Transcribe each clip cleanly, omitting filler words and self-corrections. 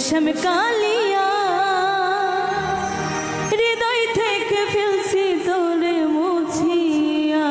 শ্যামকালিয়া হৃদয় থেকে ফেলছি তোরে মুছিয়া।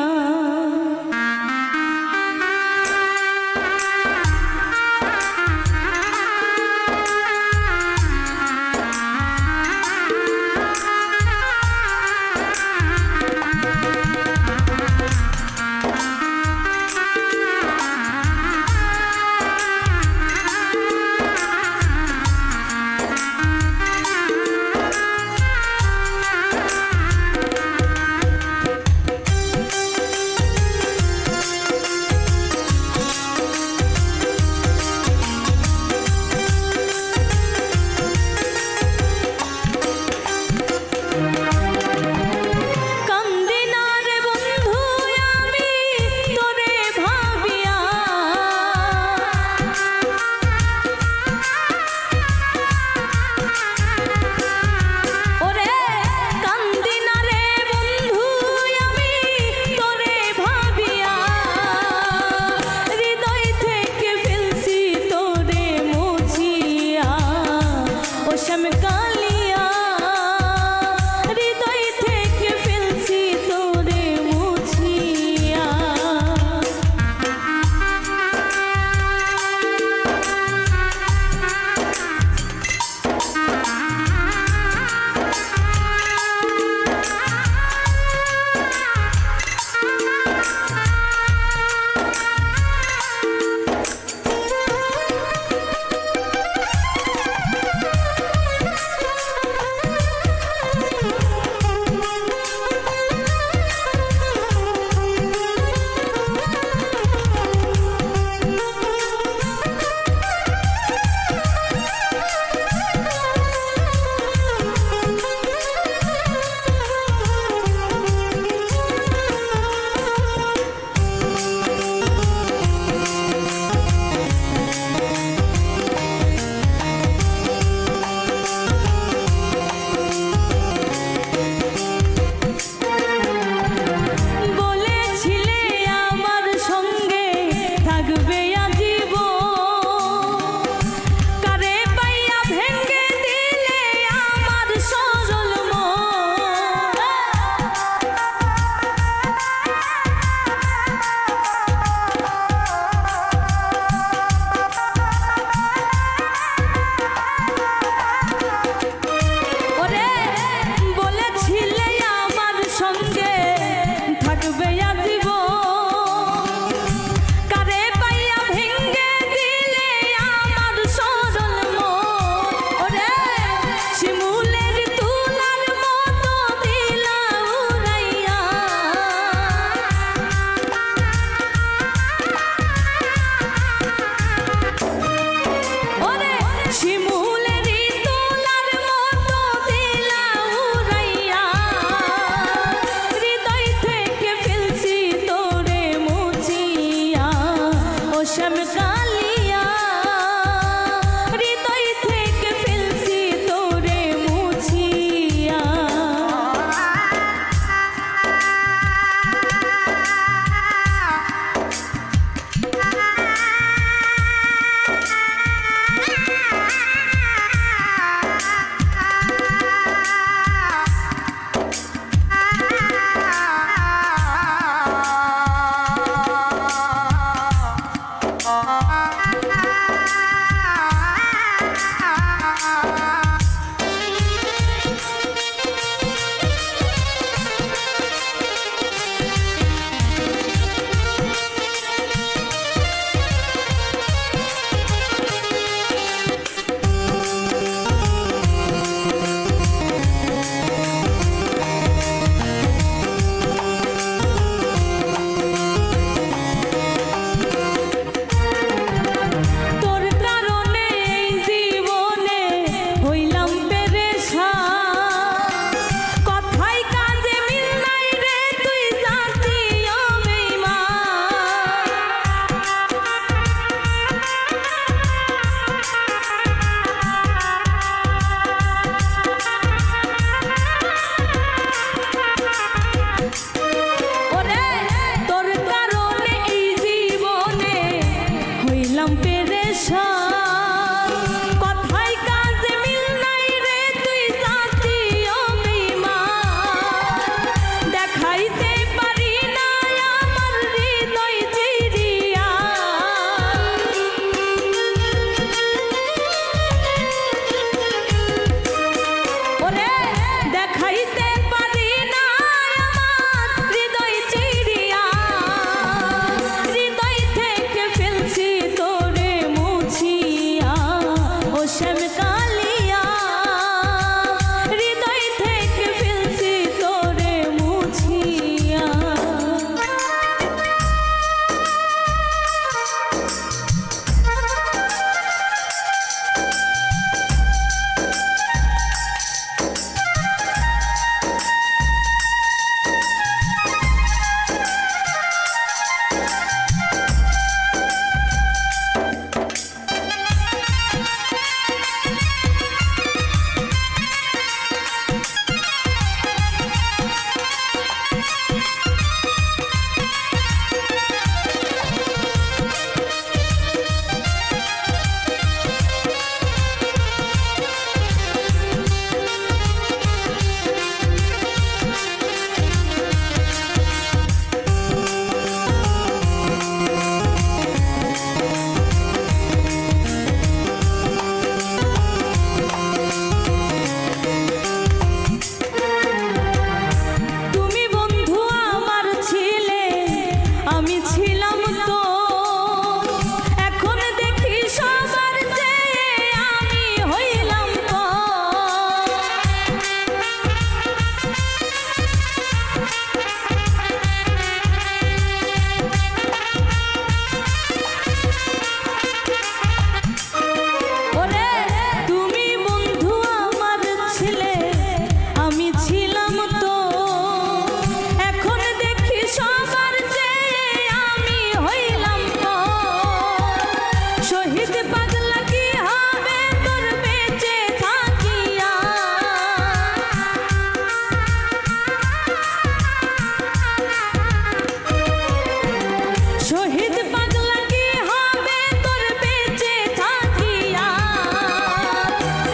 শহীদ পাগলা কি হবে তোর বেঁচে থাকিয়া,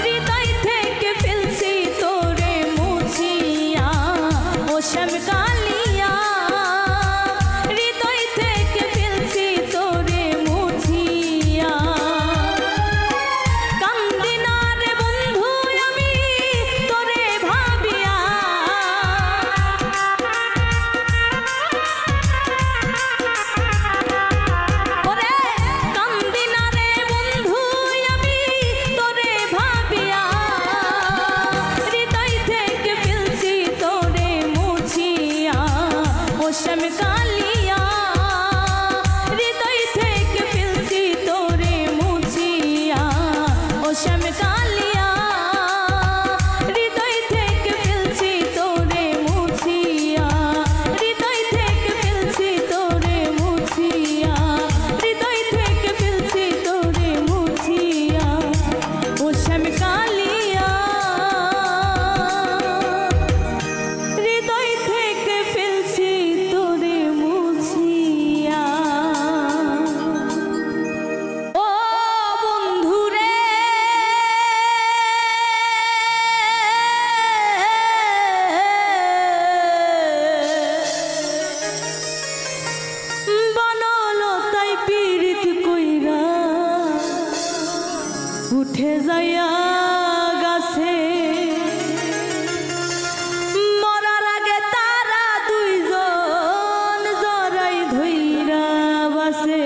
হৃদয় থেকে ফেলছি তোরে মুছিয়া, ও শ্যাম কালিয়া হৃদয় থেকে ফেলছি তোরে মুছিয়া। কান্দি না রে বন্ধু আমি তোরে ভাবিয়া, ওরে কান্দি না রে বন্ধু আমি তোরে ভাবিয়া, হৃদয় থেকে ফেলছি তোরে মুছিয়া, ও শ্যাম কালিয়া হৃদয় থেকে ফেলছি তোরে মুছিয়া, ও শ্যাম কালিয়া হৃদয় থেকে ফেলছি তোরে মুছিয়া, হৃদয় থেকে ফেলছি তোরে মুছিয়া, হৃদয় থেকে ফেলছি তোরে মুছিয়া, ও শ্যাম কালিয়া হৃদয় থেকে ফেলছি তোরে মুছিয়া। ও বন্ধুরে বনলতাই পীড়িত কইরা উঠে যাইয়া গাছে, মরার আগে তারা দুইজন জড়াই ধইরা বাসে।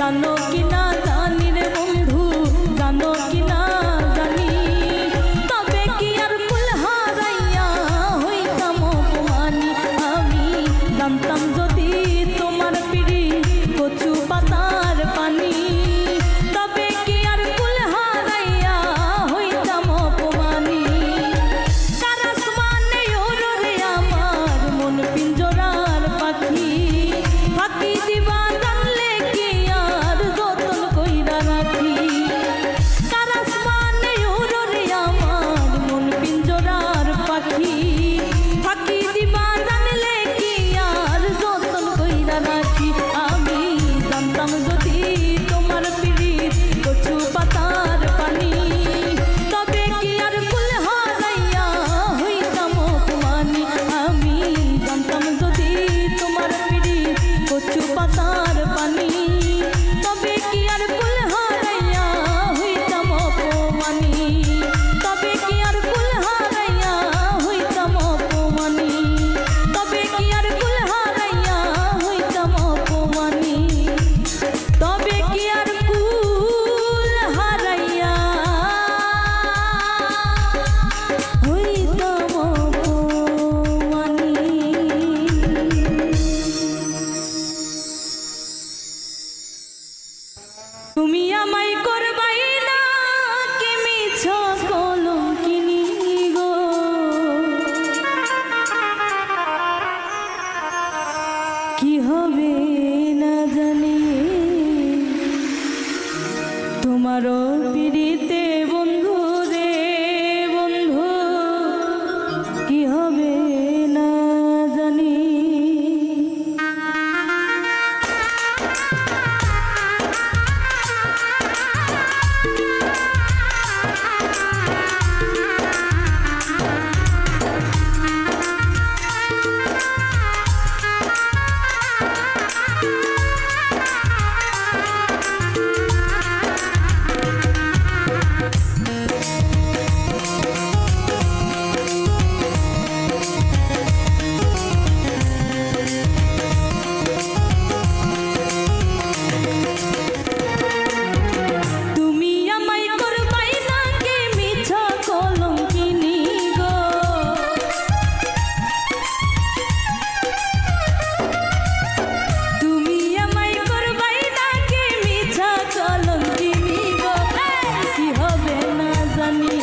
জানো কি না জানি রে বন্ধু, জানো কি না জানি। তবে কি আর কুল হারাইয়া হইতাম অপমানী আমি, জানতাম যদি তোমার পিড়ি কচু পাতার পানি। তবে কি আর কুল হারাইয়া হইতাম অপমানী। কার আসমানে ওরে আমার মন পিঞ্জরার পাখি, ফাঁকি দিবা জানলে কি আর যতন কইরা রাখি। কার আসমানে ওরে আমার মন পিঞ্জরার পাখি, ফাঁকি দিবা জানলে কি আর যতন কইরা রাখি। আমি জানতাম যদি তোমার পিড়িত কচু পাতার পানি, তবে কি আর কুল হারাইয়া হইতাম অপমানী আমি, জানতাম যদি তোমার পিড়িত কচু পাতার পানি। তবে কি আর কুল হারাইয়া হইতাম অপমানী, তবে কি আর কুল হারাইয়া হইতাম অপমানী, তবে কি আর কুল হারাইয়া হইতাম অপমানী, তবে কি আর কুল হারাইয়া হইতাম অপমানী। তুমি আমায় করবাই না কি মিছা কলঙ্কিনী গো, কি হবে না জানি তোমারও পিড়িতে বন্ধু রে বন্ধু, কি হবে না জানি। তুমি আমায় করবাই না কি মিছা কলঙ্কিনী গো, তুমি আমায় করবাই না কি মিছা কলঙ্কিনী গো। কি হবে না জানি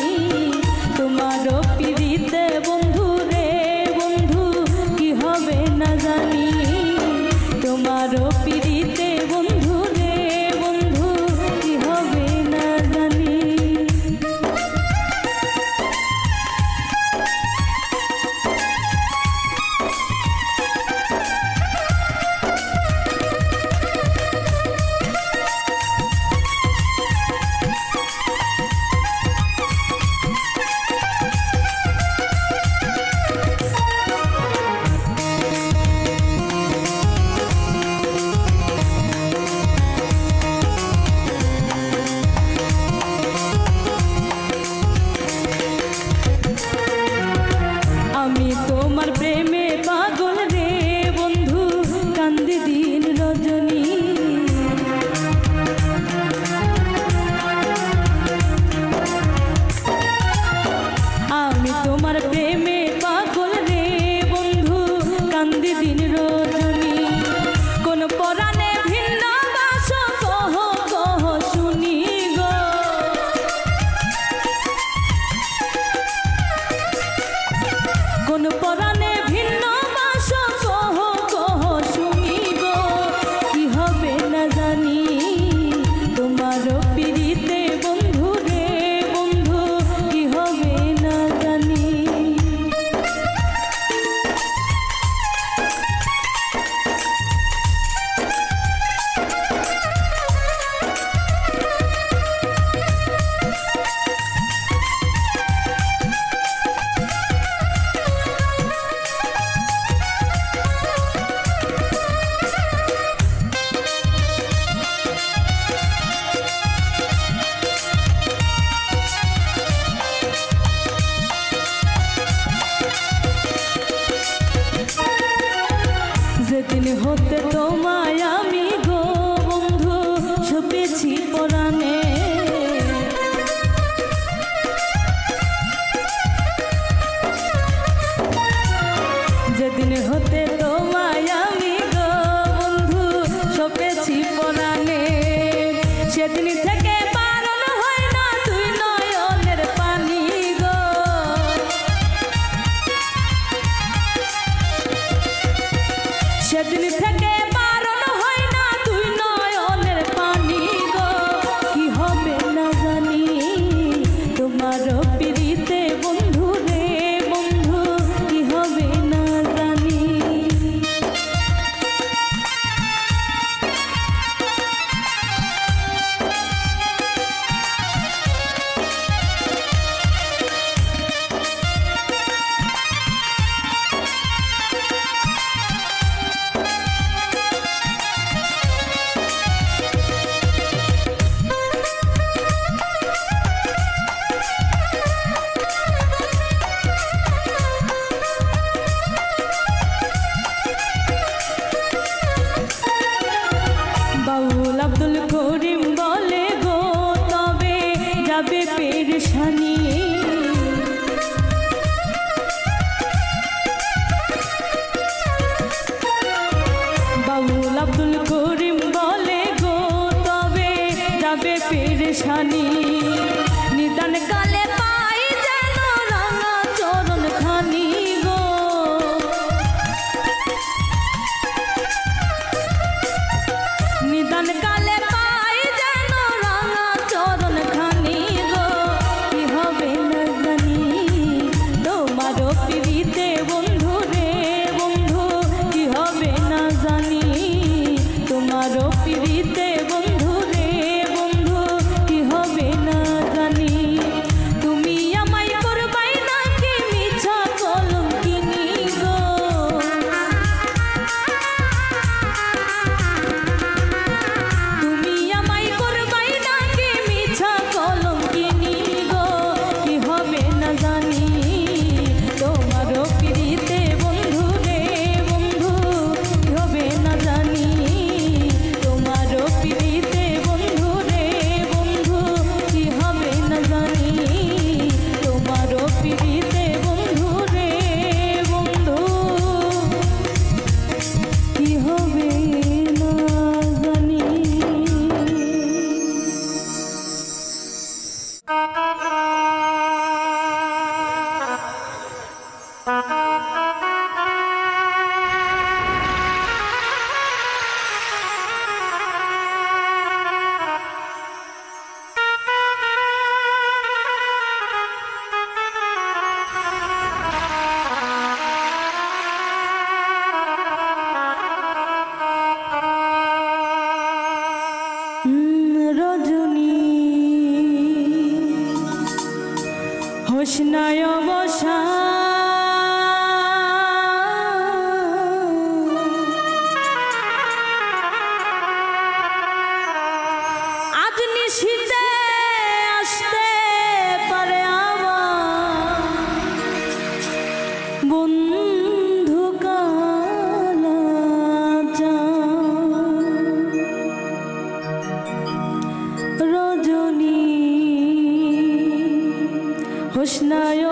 তোমারও পিড়িতে বন্ধু রে বন্ধু, কি হবে না জানি তোমারও পিড়িতে বন্ধু রে বন্ধু, কি হবে না জানি। আমি তোমার প্রেমে পাগল রে বন্ধু, কান্দি দিন রজনী। আমি তোমার প্রেমে পাগল রে বন্ধু, কান্দি দিন রজনী। কোন পরাণে ভিন্ন বাস কহ কহ শুনি গো, কোন পরাণে ভিন্ন বাস কহ কহ শুনি গো, কি হবে না জানি তোমারও পিড়িতে বন্ধু রে বন্ধু, কি হবে না জানি। যেদিন হতে তোমায় আমি গো বন্ধু সপেছি পরাণে যেদিন হতে তোমায় আমি গো বন্ধু সপেছি পরাণে সেদিন থেকে বারণ হয় না তুই নয়নের পানি গো সেদিন থেকে বারণ হয় না তুই নয়নের পানি গো কি হবে না জানি তোমার পিড়িতে বন্ধু রে বন্ধু কি হবে না জানি বাউল আব্দুল করিম বলে গো তবে যাবে পেরেশানি বাউল আব্দুল করিম বলে গো তবে যাবে পেরেশানি নিদান কালে পাই যেন রাঙা চরণ খানি গো নিদান কালে পাই যেন রাঙা চরণ খানি গো কি হবে না জানি তোমারও পিড়িতে বন্ধু রে বন্ধু কি হবে না জানি তোমারও পিড়িতে বন্ধু রে বন্ধু কি হবে না জানি তুমি আমায় করবাই নাকি মিছা কলঙ্কিনী গো তুমি আমায় করবাই নাকি মিছা কলঙ্কিনী গো কি হবে না জানি তোমারও পিড়িতে বন্ধু রে বন্ধু কি হবে না জানি তোমারও পিড়িতে বন্ধু রে বন্ধু কি হবে না জানি তোমারও পিড়িতে বন্ধু রে বন্ধু কি হবে না জানি রজনী হোসনায় বসা আজ নিশীথে আসতে পারে আমার বন্ধু রজনী হোসনায়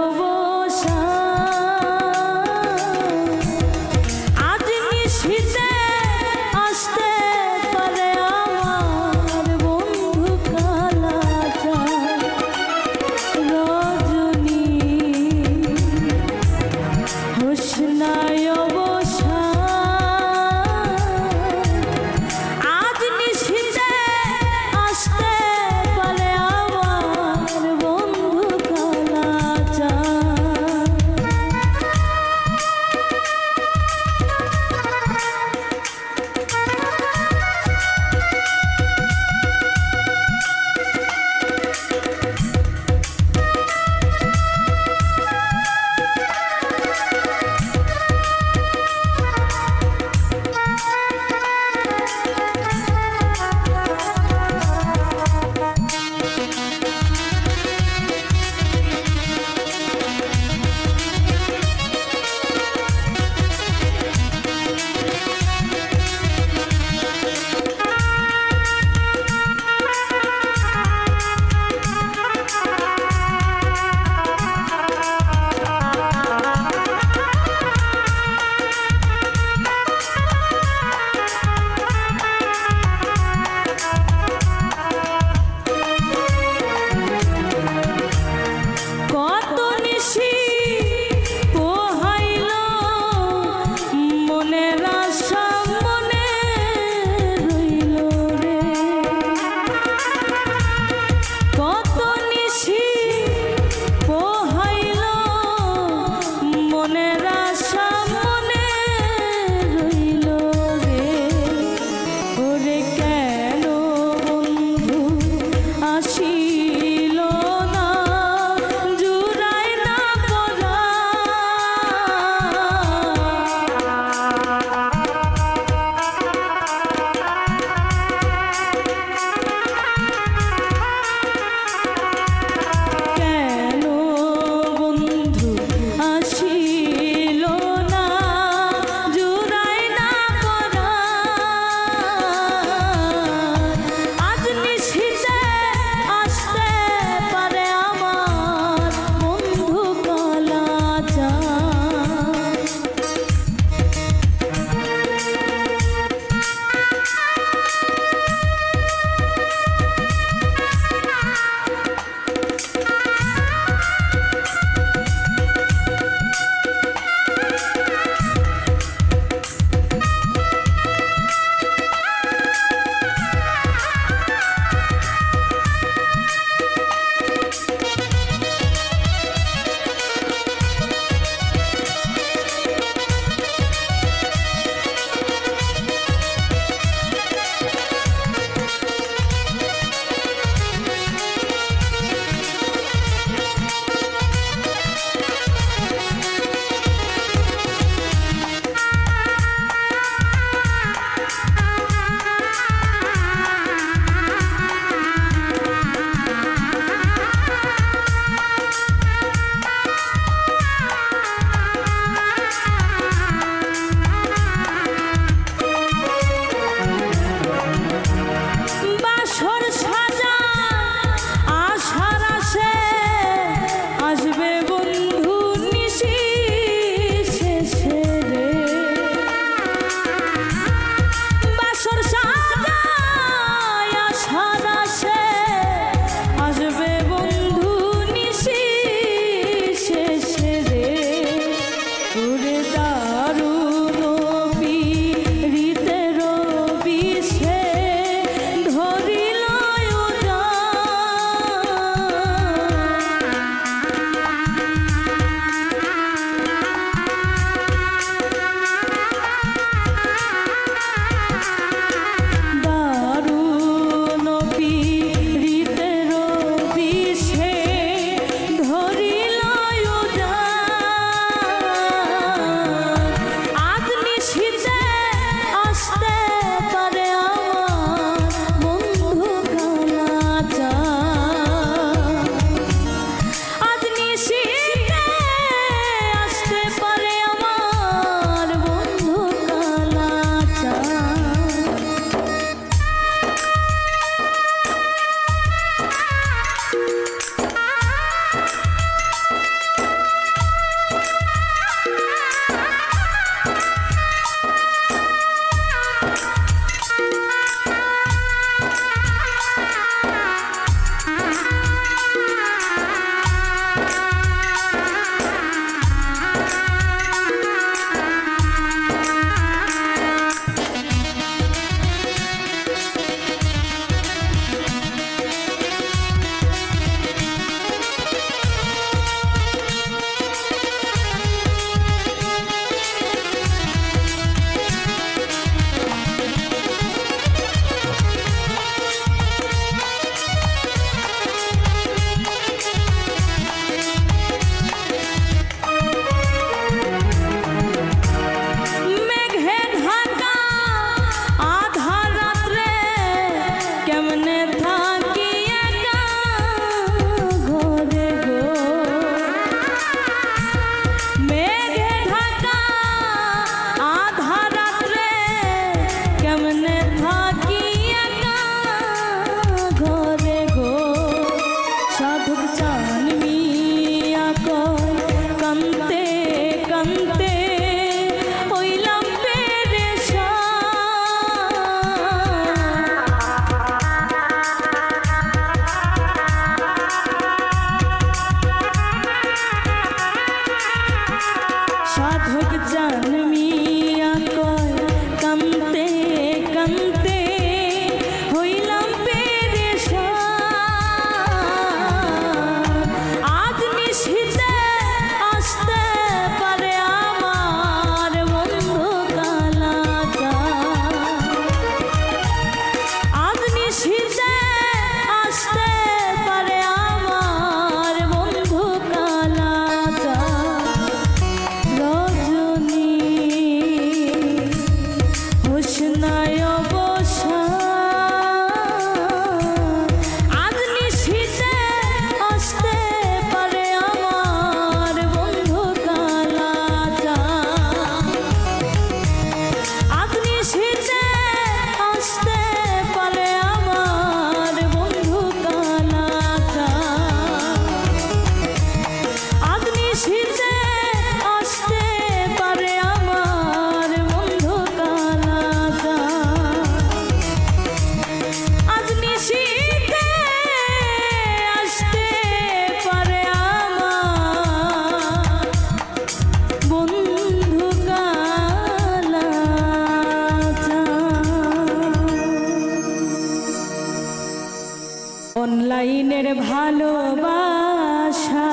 অনলাইনের ভালোবাসা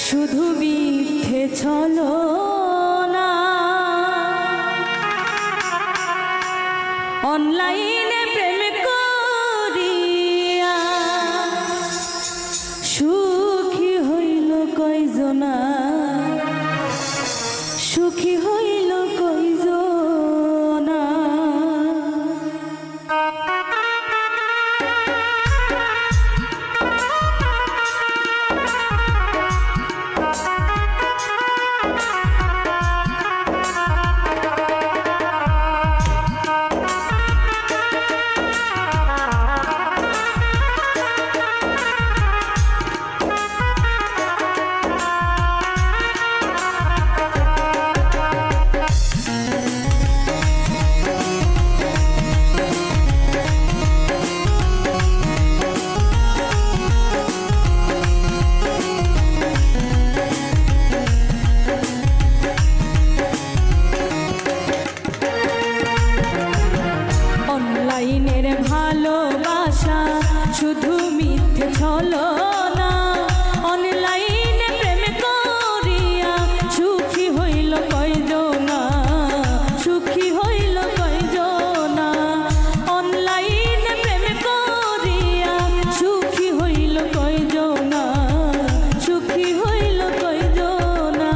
শুধু মিথ্যে ছলো না, অনলাইনে প্রেম করিয়া সুখী হইল কয়জনা, সুখী হইল কয়জনা। অনলাইনের ভালোবাসা শুধু মিথ্যে ছলো না, অনলাইনে প্রেম করিয়া সুখী হইল কয়জনা, সুখী হইল কয়জনা। অনলাইনে প্রেম করিয়া সুখী হইল কয়জনা, সুখী হইল কয়জনা।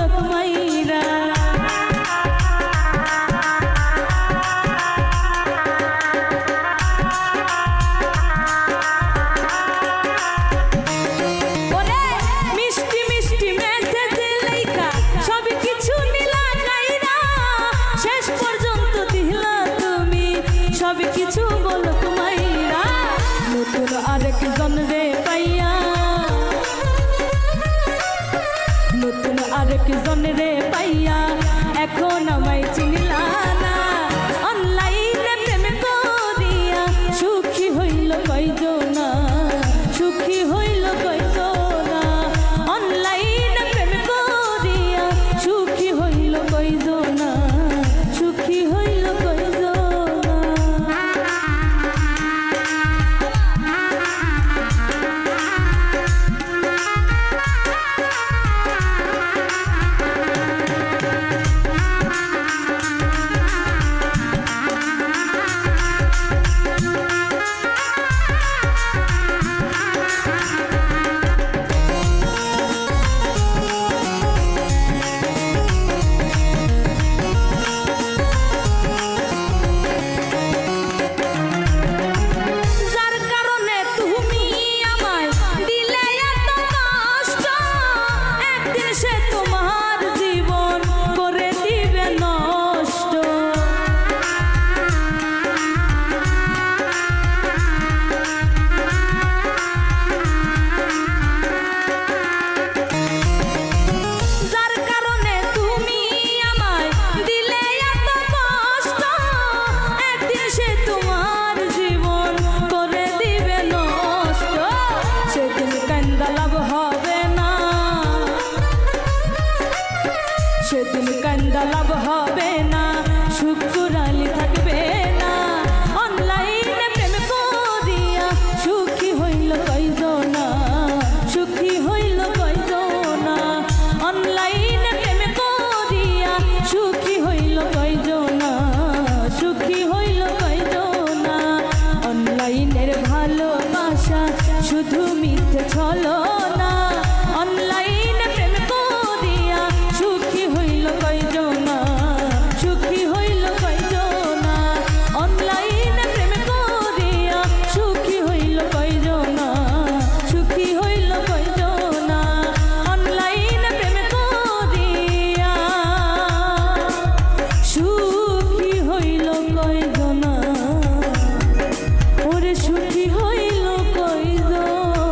বলক মাইরা কিছু বলক মাইরা নতুন আরেকজন রে পাইয়া নতুন আরেকজন রে পাইয়া এখন আমায় চিনলা না অনলাইনে প্রেম করিয়া সুখী হইল কয়জনা সুখী হইল কয়জনা অনলাইনে প্রেম করিয়া সুখী হইল কয়জনা সুখী হইল কয়জনা সেদিন কান্দা লাভ হবে না শুকুরালি থাকবে না অনলাইনে প্রেম করিয়া সুখী হইল কয়জনা সুখী হইল কয়জনা অনলাইনে প্রেম করিয়া সুখী হইল কয়জনা সুখী হইল কয়জনা অনলাইনের ভালোবাসা শুধু মিথ্যে ছলনা অনলাইনে প্রেম করিয়া সুখী হইল কয়জনা সুখী হইল কয়জনা অনলাইনে প্রেম করিয়া সুখী হইল কয়জনা সুখী হইল কয়জনা অনলাইনে প্রেম করিয়া সুখী হইল কয়জনা ওরে সুখী হইল কয়জনা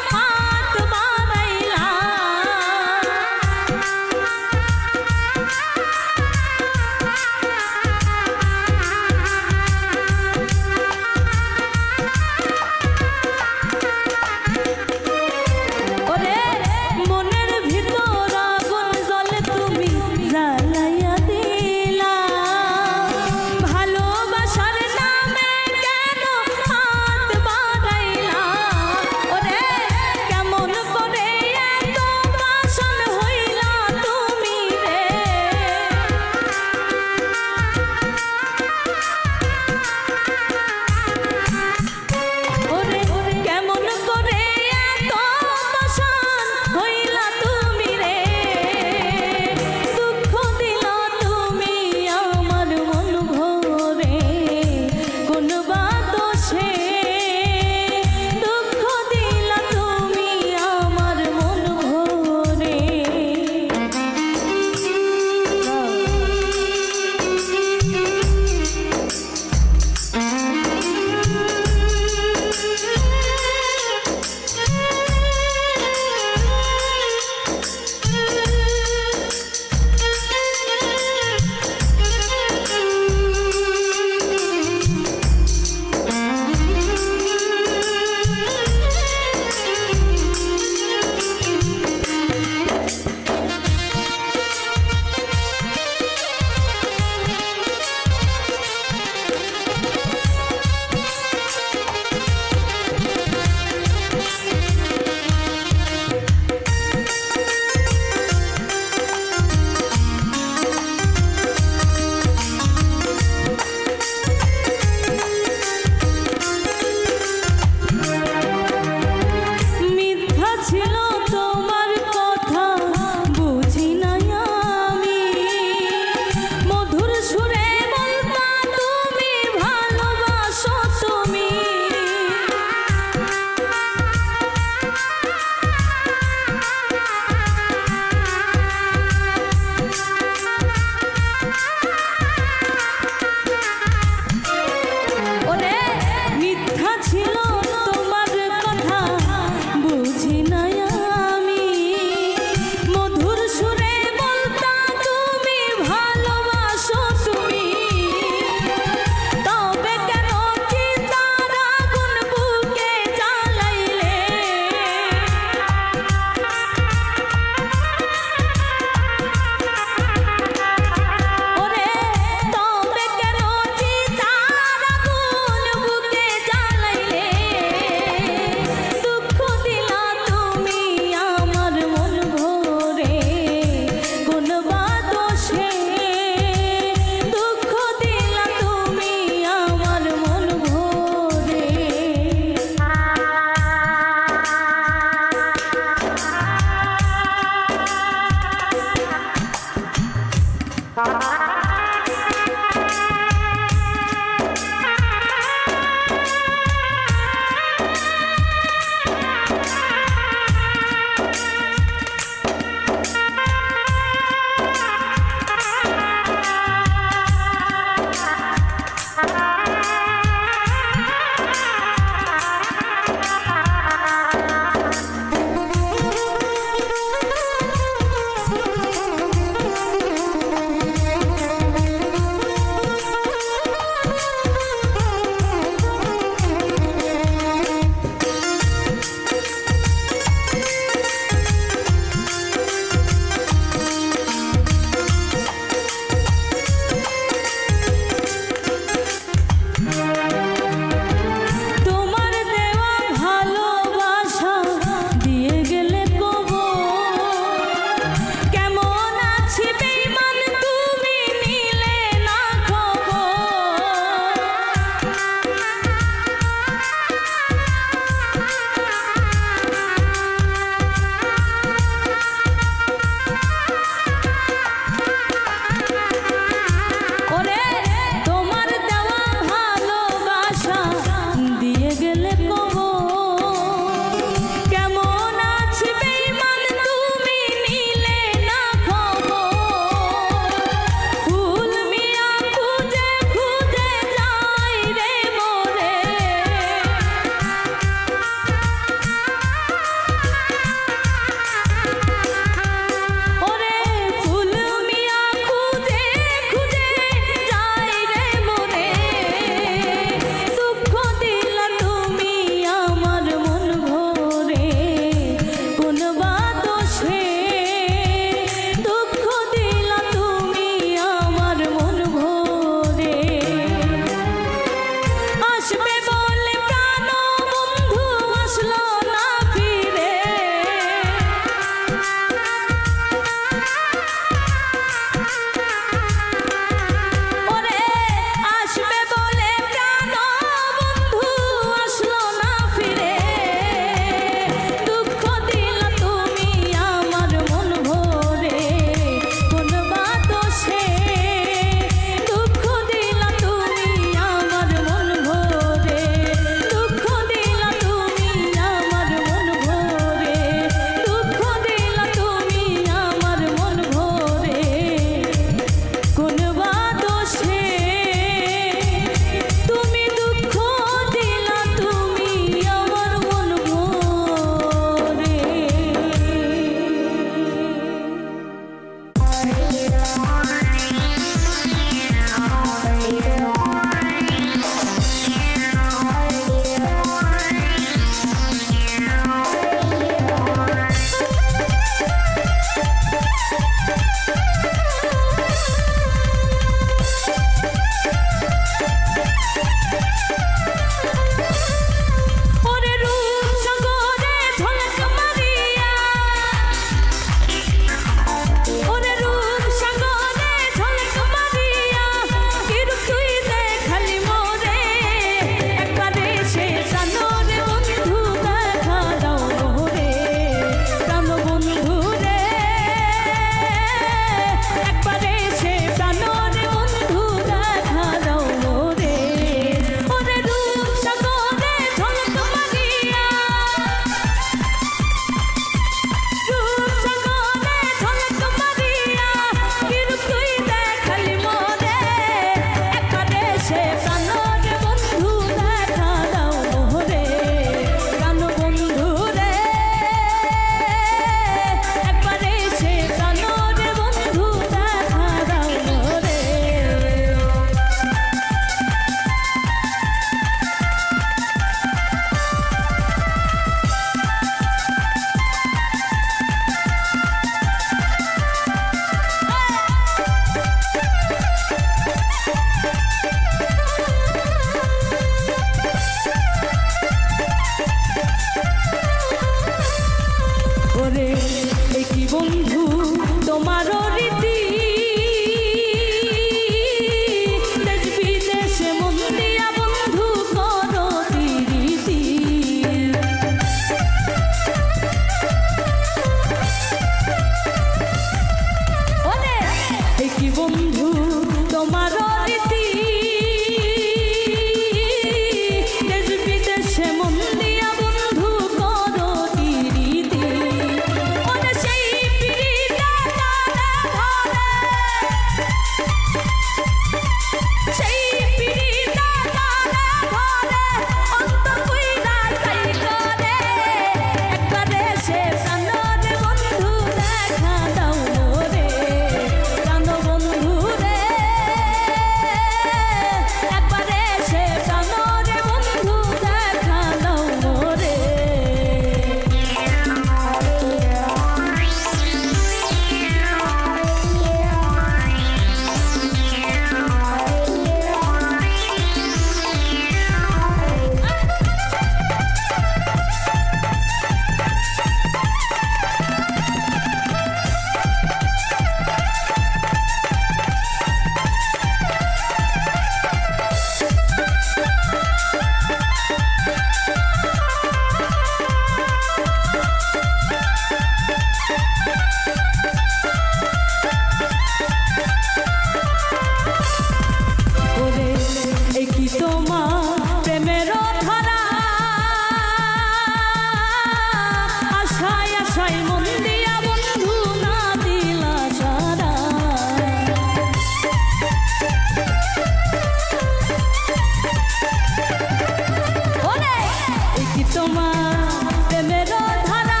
প্রেমের ধারা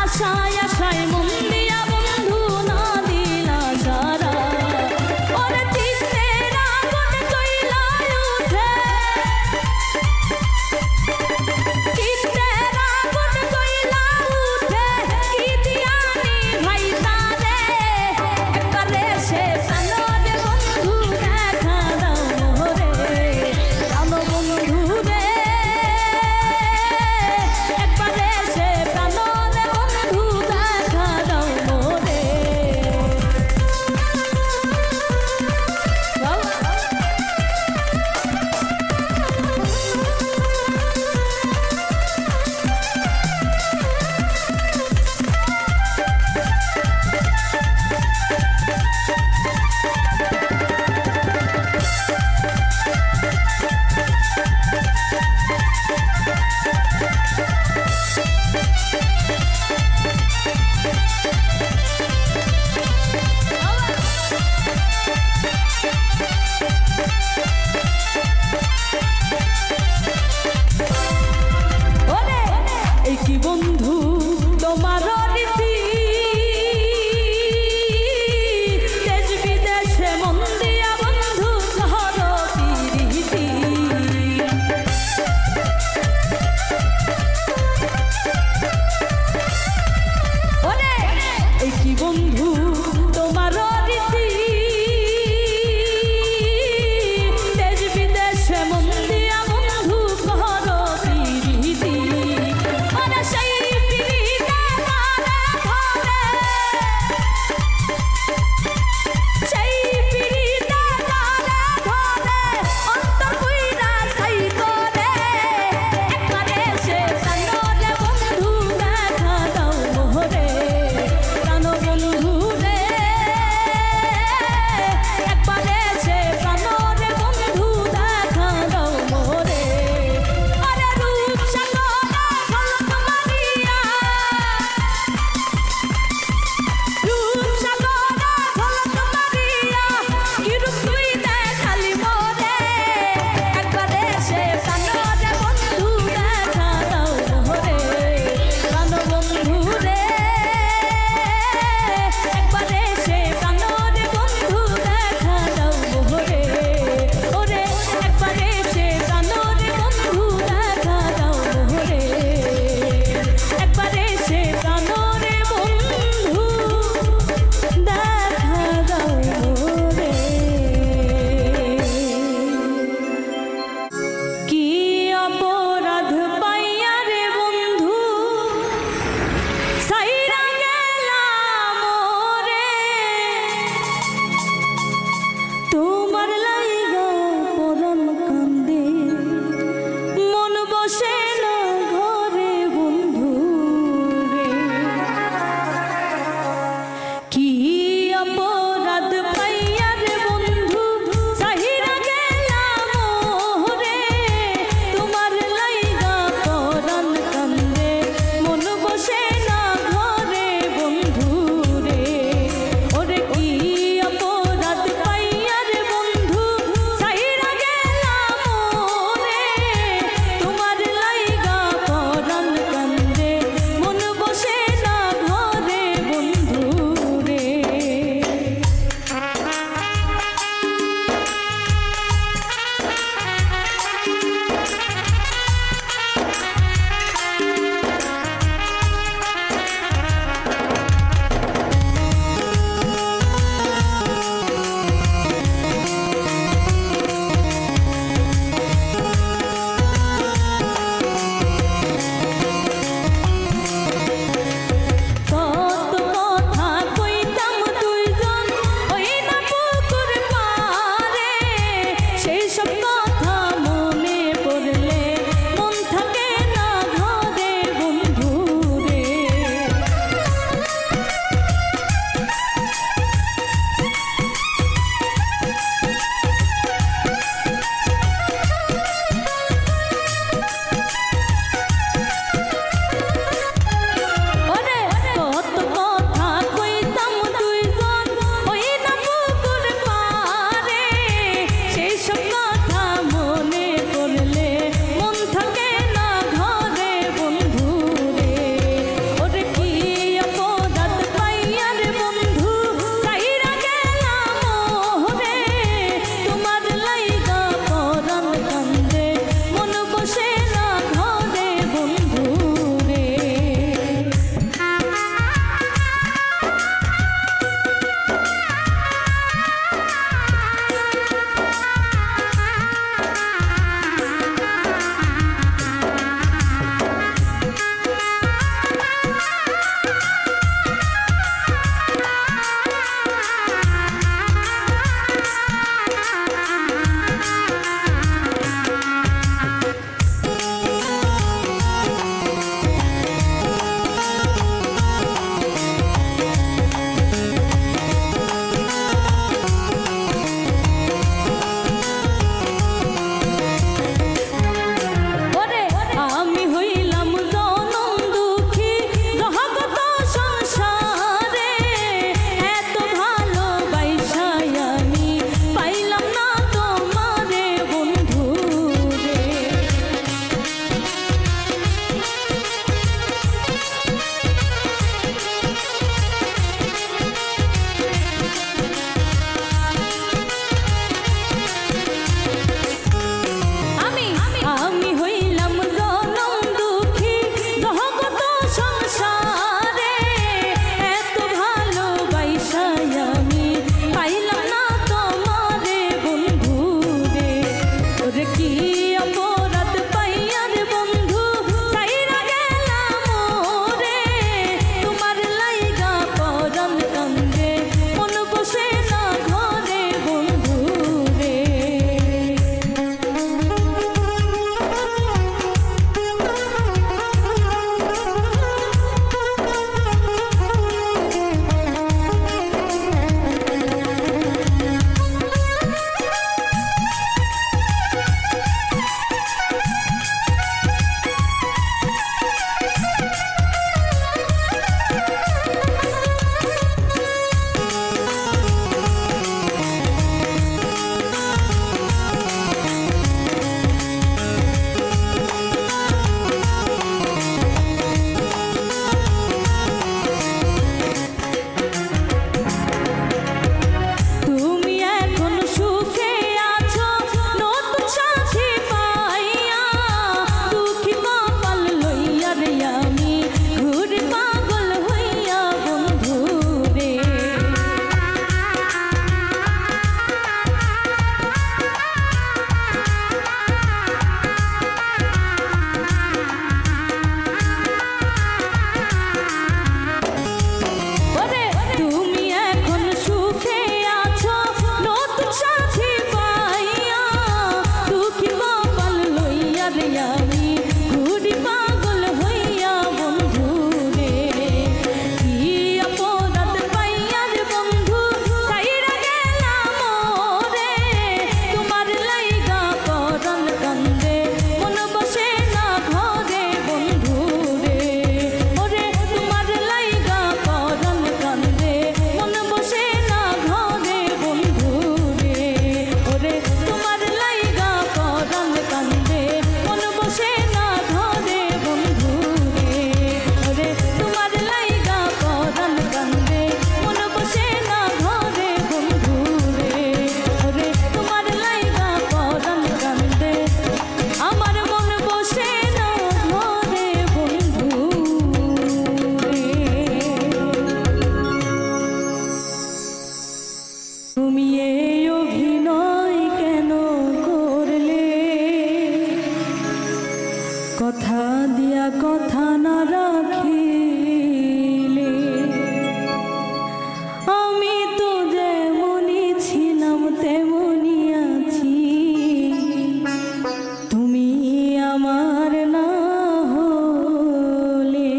আশায় আশায় মন দিয়া বন্ধু না দিলা সারা ওরে চিত্তের আগুন জ্বলা উঠে চিত্তের আগুন জ্বলা উঠে কি দিয়ানি ভাই তারে একবারে সে প্রাণরে বন্ধু দেখা দাও মোরে প্রাণ বন্ধু রে একবারে সে প্রাণরে বন্ধু দেখা দাও মোরে ওরে এই কি বন্ধু তোমার রীতি দেশ বিদেশে মন দিয়া বন্ধু শহর প্রীতি ওরে এই কি বন্ধু তোমার রীতি দেশ বিদেশে মন দিয়া বন্ধু শহর প্রীতি ওরে সেই প্রীতিতে ধরে সেই প্রীতিতে ধরে অন্তর পুইরা ছাই করে একবারে সে প্রাণরে বন্ধু দেখা দাও মোরে প্রাণ বন্ধু রে একবারে সে প্রাণরে বন্ধু দেখা দাও মোরে আরে রূপ সাগরে ঝলক মারিয়া রূপ সাগরে ঝলক মারিয়া কি রূপ তুই দেখালি মোরে একবারে সে প্রাণরে বন্ধু দেখা দাও মোরে প্রাণ বন্ধু রে একবারে সে প্রাণরে বন্ধু দেখা দাও মোরে ওরে একবারে সে প্রাণরে বন্ধু দেখা দাও মোরে একবারে সে প্রাণরে বন্ধু দেখা দাও মোরে কি অপরাধ পাইয়া রে বন্ধু সাইরা গেলাম মোরে তোমার লাইগা পরম কান্দে মন বসে না ঘরে বন্ধু রে কি অপরাধ পাইয়া রে বন্ধু সাইরা গেলাম মোরে তোমার লাইগা পরম কান্দে মন বসে না ঘরে বন্ধু রে ওরে কি অপরাধ পাইয়া রে বন্ধু সাইরা গেলাম মোরে তোমার কথা দিয়া কথা না রাখিলে আমি তো যেমনই ছিলাম তেমনই আছি, তুমি আমার না হলে।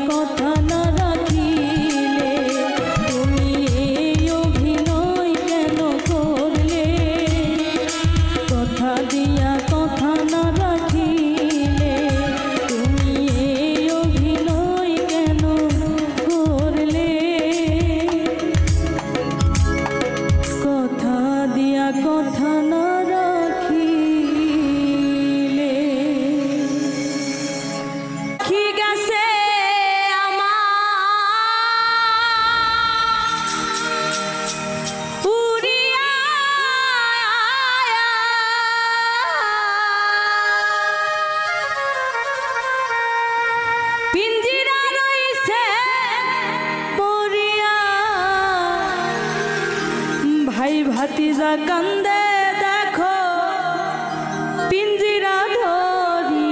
কথা না রাখিলে তুমি এই অভিনয় কেন করলে কথা দিয়া কথা না রাখিলে তুমি এই অভিনয় কেন করলে কথা দিয়া কথা না রাখিলে কি গেছে আমার উড়িয়া পিঞ্জিরা রইছে পড়িয়া ভাই ভাতিজা কান্দে দেখো পিঞ্জিরা ধরিয়া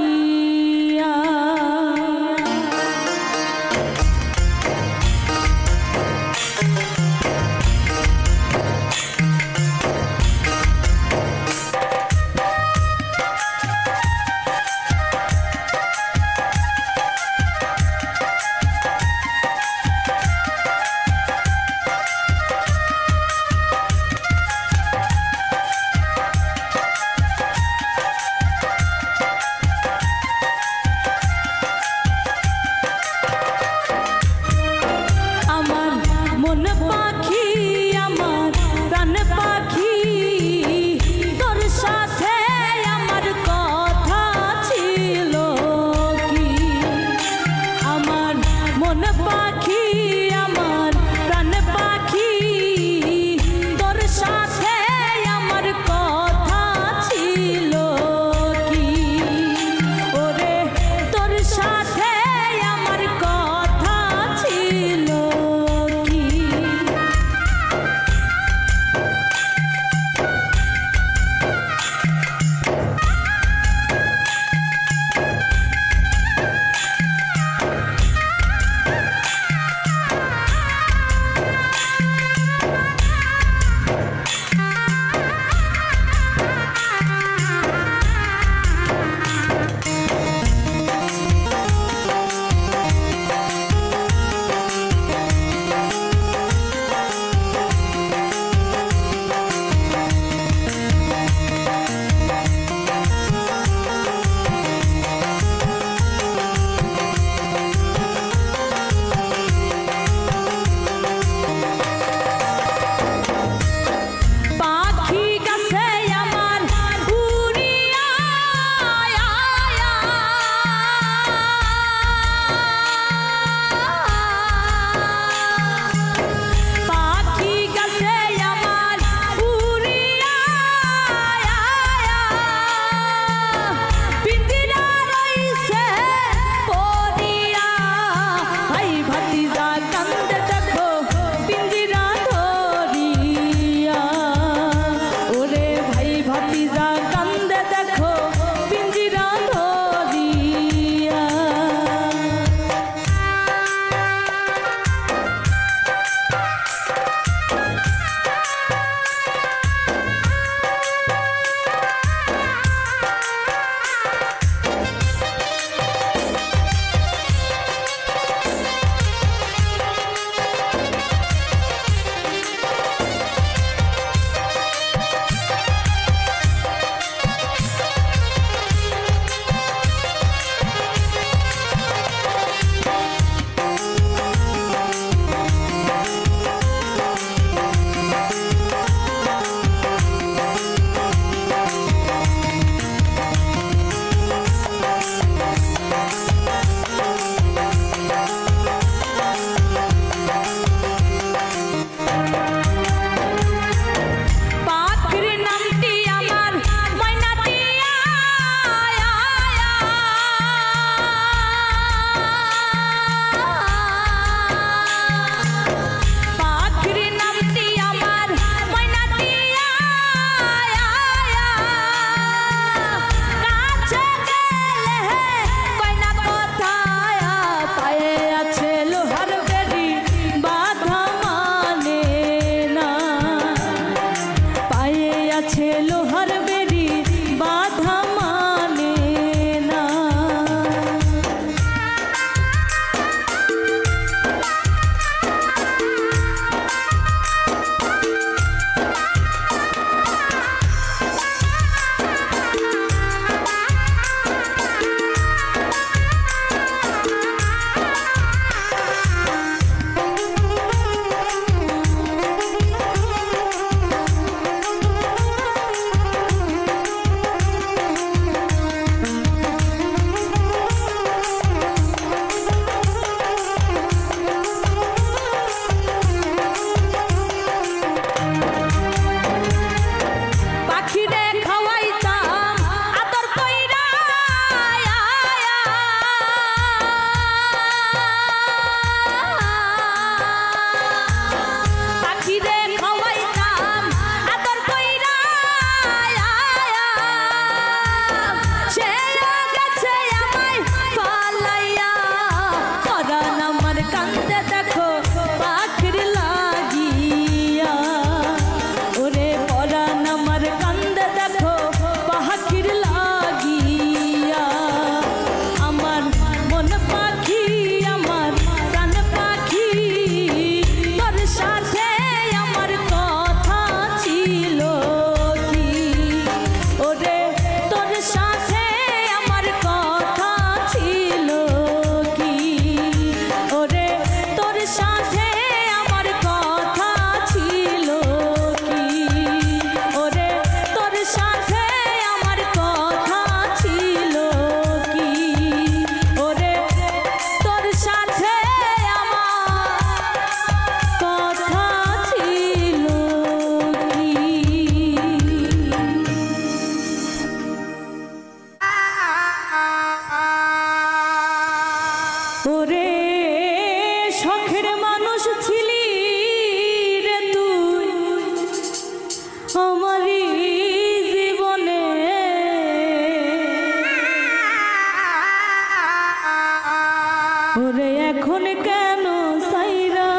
কেন সাইরা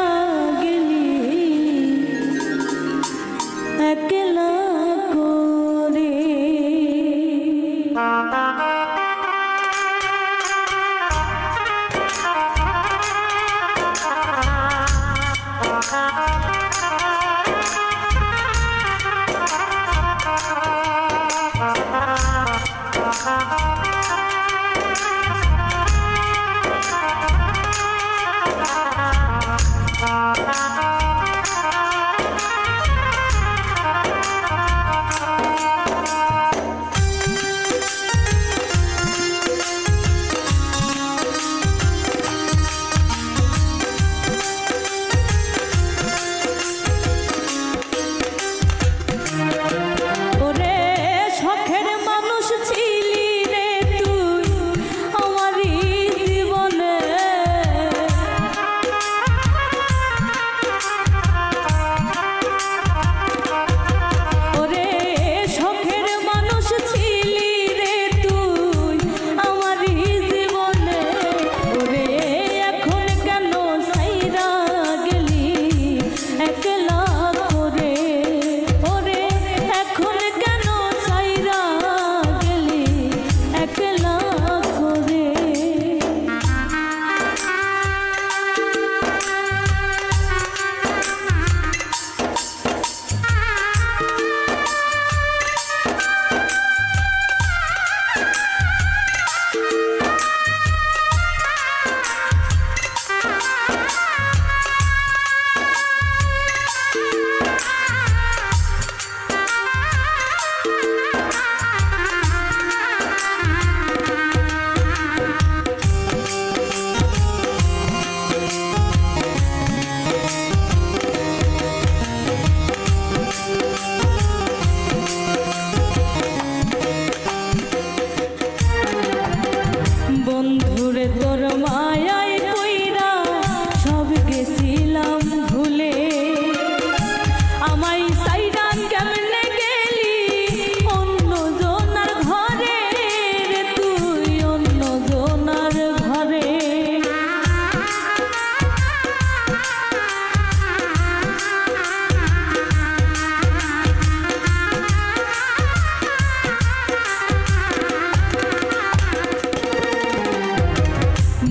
গেলি একলা করে। বন্ধুরে তোর মায়ায় কইরা সব গেছিলাম ভুলে, আমায় সাইরা কেমনে গেলি অন্য জনার ঘরে রে, তুই অন্য জনার ঘরে।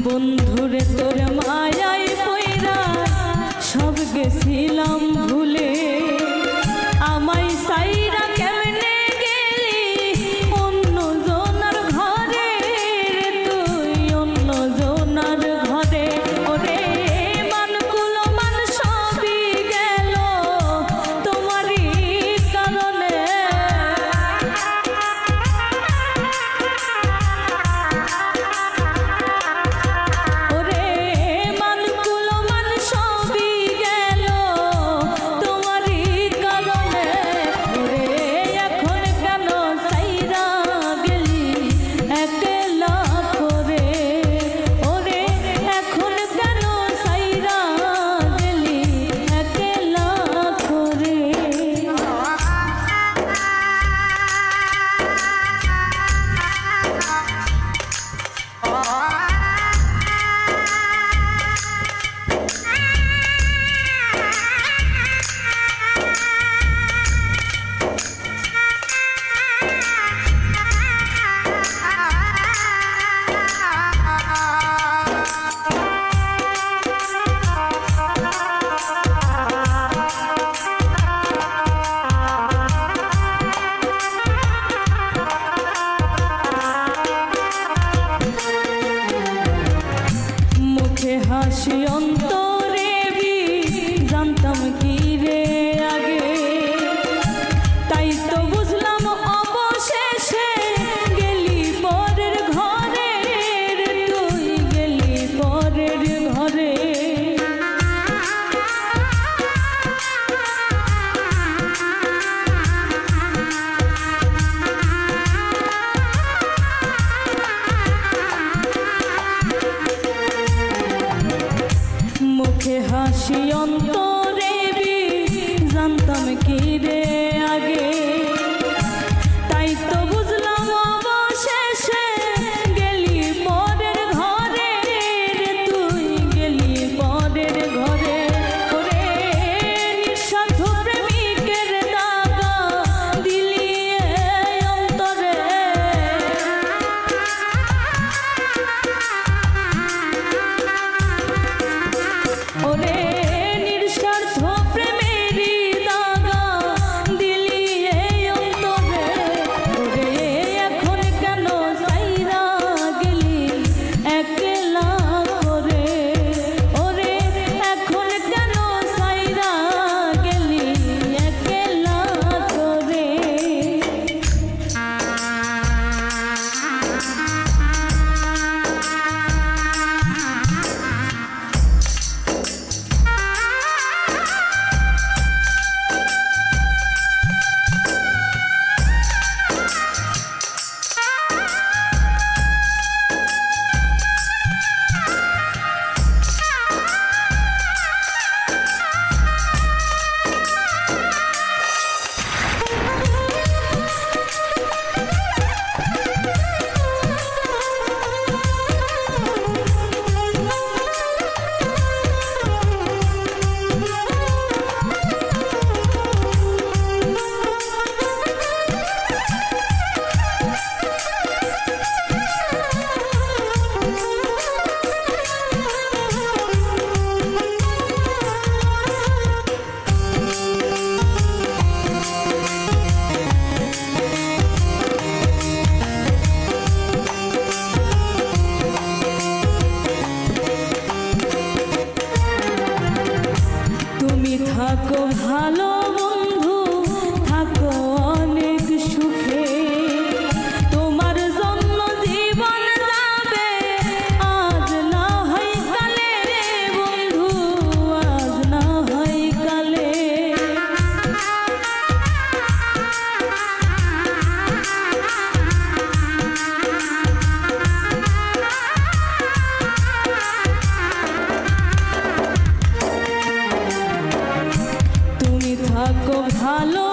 বন্ধুরে তোর মায়ায় পইরা সব গেছিলাম ভুলে, আমায় সাইরা কেমনে গেলি অন্য জনার ঘরে রে, তুই অন্য জনার ঘরে। ওরে মানকুল মান সবই গেল তোমারই কারণে, হাসি অন্তরে জানতাম কি রে আগে, তাই তো বুঝলাম অবশেষে গেলি পরের ঘরে রে, তুই গেলি পরের ঘরে। মুখে হাসি অন্তরে জানতাম কি রে আগে, তাই তো বুঝলাম অবশেষে গেলি পরের ঘরে রে, তুই গেলি থাকো ভালো বন্ধু, থাকো অনেক সুখে, তোমার জন্য জীবন যাবে আজ না হয় কালে বন্ধু, আজ না হয় কালে। তুমি থাকো ভালো